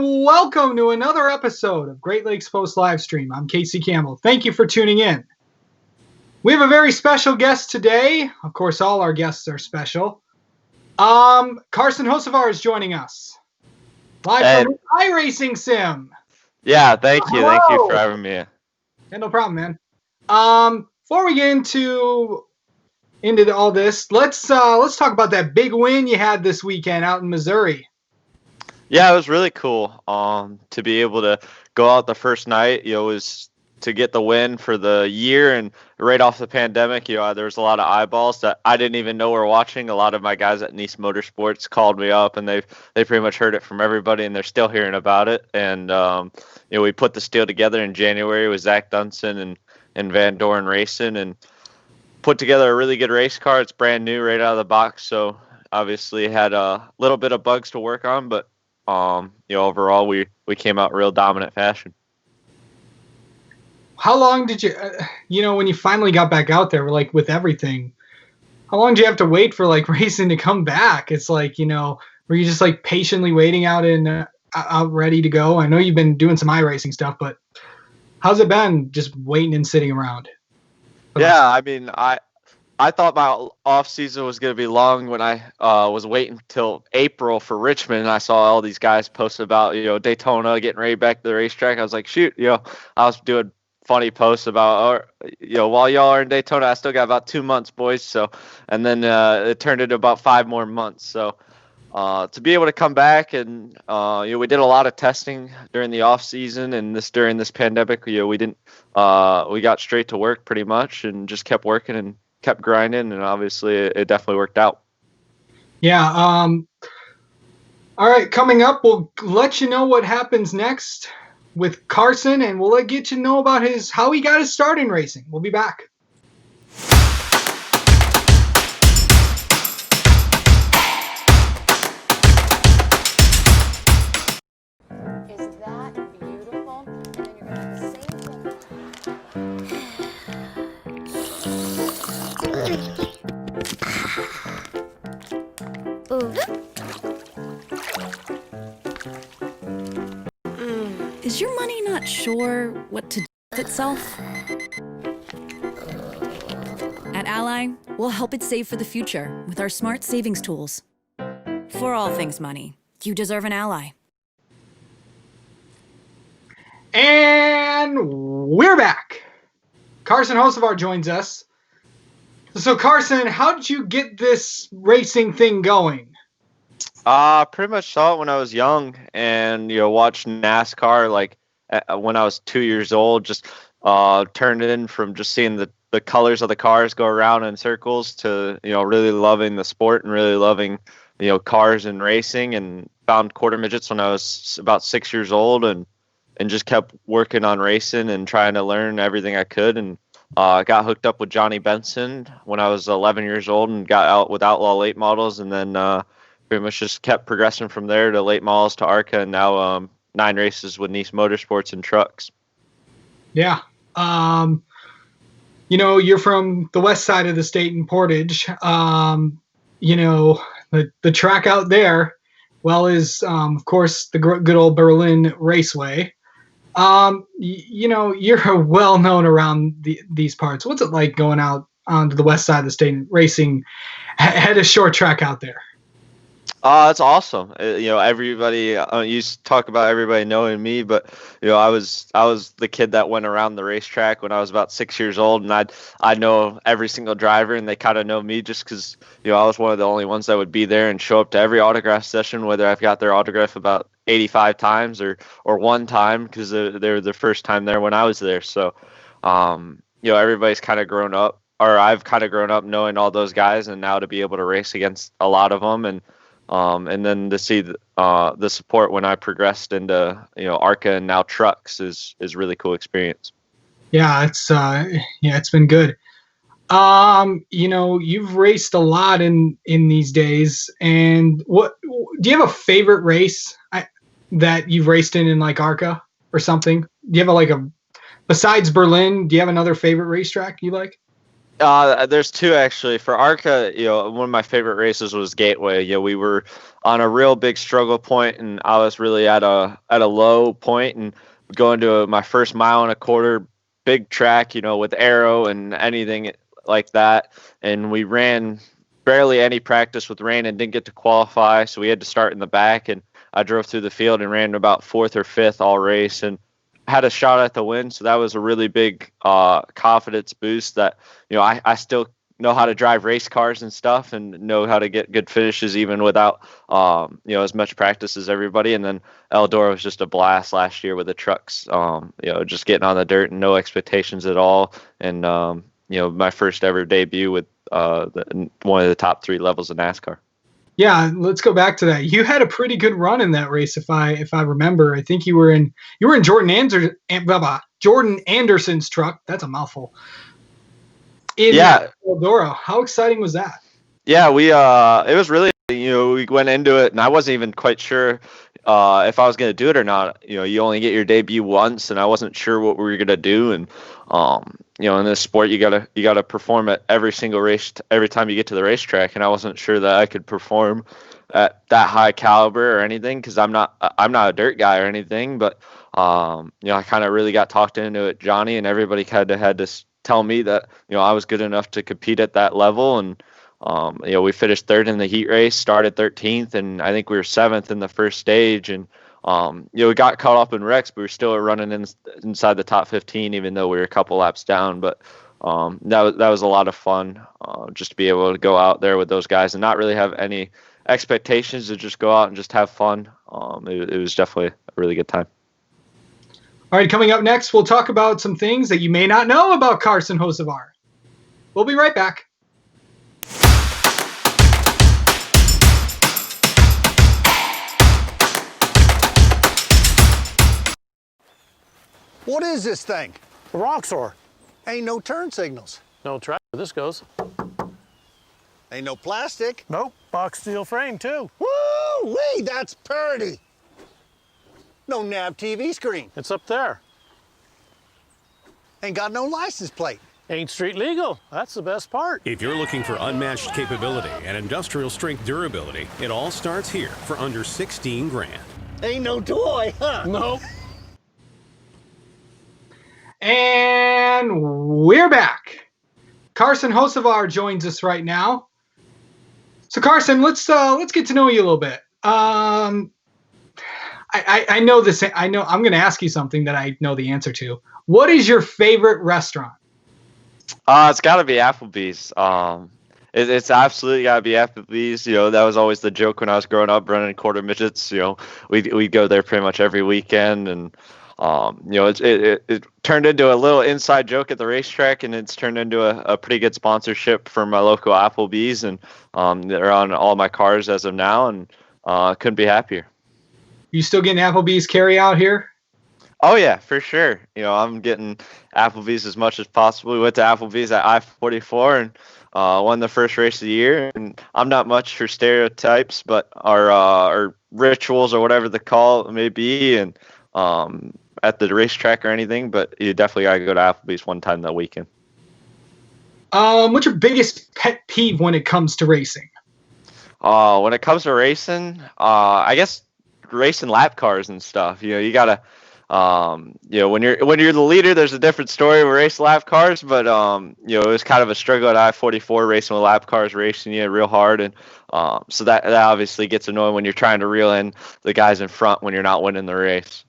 and welcome to another episode of Great Lakes Post Livestream. I'm Casey Campbell. Thank you for tuning in. We have a very special guest today. Of course, all our guests are special. Carson Hocevar is joining us live from iRacing Sim. Yeah, thank you. Hello. Thank you for having me. Yeah, no problem, man. Before we get into all this, let's talk about that big win you had this weekend out in Missouri. Yeah, it was really cool. To be able to go out the first night, was to get the win for the year, and right off the pandemic, there was a lot of eyeballs that I didn't even know were watching. A lot of my guys at Nice Motorsports called me up, and they pretty much heard it from everybody, and they're still hearing about it. And we put this deal together in January with Zach Dunson and Van Doren Racing, and put together a really good race car. It's brand new right out of the box, so obviously had a little bit of bugs to work on, but overall we came out real dominant fashion. How long did you, when you finally got back out there, like with everything, how long do you have to wait for like racing to come back? It's like, were you just like patiently waiting out ready to go? I know you've been doing some iRacing stuff, but how's it been just waiting and sitting around? Yeah, I mean, I thought my off season was going to be long when I was waiting till April for Richmond, and I saw all these guys post about Daytona getting ready back to the racetrack. I was like, shoot, I was doing funny posts about while y'all are in Daytona, I still got about 2 months, boys. So, and then it turned into about 5 more months. So to be able to come back and we did a lot of testing during the off season, and during this pandemic, we didn't we got straight to work pretty much and just kept working and kept grinding, and obviously it definitely worked out. Yeah. All right, coming up, we'll let you know what happens next with Carson, and we'll get you know about how he got his start in racing. We'll be back. Is that beautiful? And then you're gonna have the same Is your money not sure what to do with itself? At Ally, we'll help it save for the future with our smart savings tools. For all things money, you deserve an ally. And we're back. Carson Hocevar joins us. So Carson, how did you get this racing thing going? Pretty much saw it when I was young, and watched NASCAR like when I was 2 years old. Just turned it in from just seeing the colors of the cars go around in circles to really loving the sport and really loving cars and racing, and found quarter midgets when I was about 6 years old, and just kept working on racing and trying to learn everything I could, and got hooked up with Johnny Benson when I was 11 years old and got out with Outlaw late models, and then pretty much just kept progressing from there to late models to ARCA, and now 9 races with Nice Motorsports and trucks. Yeah. You're from the west side of the state in Portage. The track out there, is, of course, the good old Berlin Raceway. You're well known around these parts. What's it like going out onto the west side of the state and racing at a short track out there? It's awesome. Everybody, you talk about everybody knowing me, but I was the kid that went around the racetrack when I was about 6 years old, and I know every single driver, and they kind of know me just because I was one of the only ones that would be there and show up to every autograph session, whether I've got their autograph about 85 times or one time, because they were the first time there when I was there. So, everybody's kind of grown up, or I've kind of grown up knowing all those guys, and now to be able to race against a lot of them, and then to see the support when I progressed into ARCA and now trucks is really cool experience. Yeah, it's been good. You've raced a lot in these days, and what do you have a favorite race that you've raced in like ARCA or something? Do you have besides Berlin, do you have another favorite racetrack you like? There's two actually. For ARCA, one of my favorite races was Gateway. We were on a real big struggle point, and I was really at a low point, and going to my first mile and a quarter, big track, with aero and anything like that. And we ran barely any practice with rain and didn't get to qualify, so we had to start in the back. And I drove through the field and ran about fourth or fifth all race, and had a shot at the win. So that was a really big confidence boost that, I still know how to drive race cars and stuff, and know how to get good finishes even without, as much practice as everybody. And then Eldora was just a blast last year with the trucks, just getting on the dirt and no expectations at all. And, my first ever debut with one of the top 3 levels of NASCAR. Yeah, let's go back to that. You had a pretty good run in that race, if I remember. I think you were in Jordan Anderson's truck. That's a mouthful. In Eldora. How exciting was that? Yeah, it was really, we went into it, and I wasn't even quite sure if I was going to do it or not. You only get your debut once, and I wasn't sure what we were going to do. And in this sport, you gotta perform at every single race, every time you get to the racetrack. And I wasn't sure that I could perform at that high caliber or anything, because I'm not a dirt guy or anything. But I kind of really got talked into it, Johnny, and everybody had to tell me that I was good enough to compete at that level. And we finished 3rd in the heat race, started 13th, and I think we were 7th in the first stage. And we got caught up in wrecks, but we were still running inside the top 15, even though we were a couple laps down. But that was a lot of fun, just to be able to go out there with those guys and not really have any expectations, to just go out and just have fun. It was definitely a really good time. All right, coming up next, we'll talk about some things that you may not know about Carson Hocevar. We'll be right back. What is this thing? A Roxor. Ain't no turn signals. No track. This goes. Ain't no plastic. Nope. Box steel frame, too. Woo-wee, that's pretty. No nav TV screen. It's up there. Ain't got no license plate. Ain't street legal. That's the best part. If you're looking for unmatched capability and industrial strength durability, it all starts here for under 16 grand. Ain't no toy, huh? Nope. And we're back. Carson Hocevar joins us right now. So Carson, let's get to know you a little bit. I know this. I know I'm going to ask you something that I know the answer to. What is your favorite restaurant? It's got to be Applebee's. It's absolutely got to be Applebee's. That was always the joke when I was growing up, running quarter midgets. We'd go there pretty much every weekend, and it turned into a little inside joke at the racetrack, and it's turned into a pretty good sponsorship for my local Applebee's, and they're on all my cars as of now, and couldn't be happier. You still getting Applebee's carry out here? Oh yeah, for sure. I'm getting Applebee's as much as possible. We went to Applebee's at I-44 and won the first race of the year. And I'm not much for stereotypes, but our rituals or whatever the call may be, and at the racetrack or anything. But you definitely gotta go to Applebee's one time that weekend. What's your biggest pet peeve when it comes to racing? When it comes to racing, I guess racing lap cars and stuff. You gotta. When you're the leader, there's a different story with race lap cars, but it was kind of a struggle at I-44 racing with lap cars, racing you real hard, and so that obviously gets annoying when you're trying to reel in the guys in front when you're not winning the race.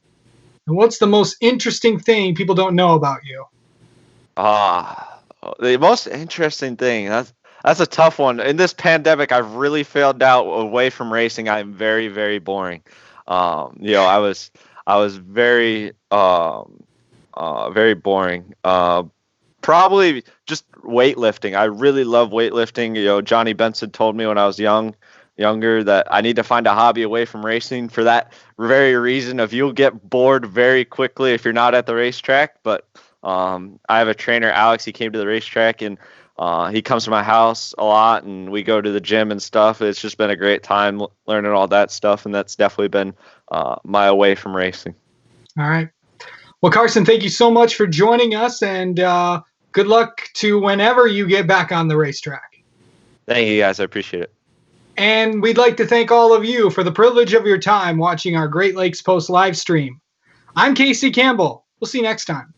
And what's the most interesting thing people don't know about you? The most interesting thing, that's a tough one. In this pandemic, I've really failed out away from racing. I'm very, very boring. I was very, very boring. Probably just weightlifting. I really love weightlifting. Johnny Benson told me when I was younger that I need to find a hobby away from racing for that very reason of you'll get bored very quickly if you're not at the racetrack. But I have a trainer, Alex. He came to the racetrack, and he comes to my house a lot, and we go to the gym and stuff. It's just been a great time learning all that stuff, and that's definitely been my away from racing. All right. Well, Carson, thank you so much for joining us, and good luck to whenever you get back on the racetrack. Thank you, guys. I appreciate it. And we'd like to thank all of you for the privilege of your time watching our Great Lakes Post live stream. I'm Casey Campbell. We'll see you next time.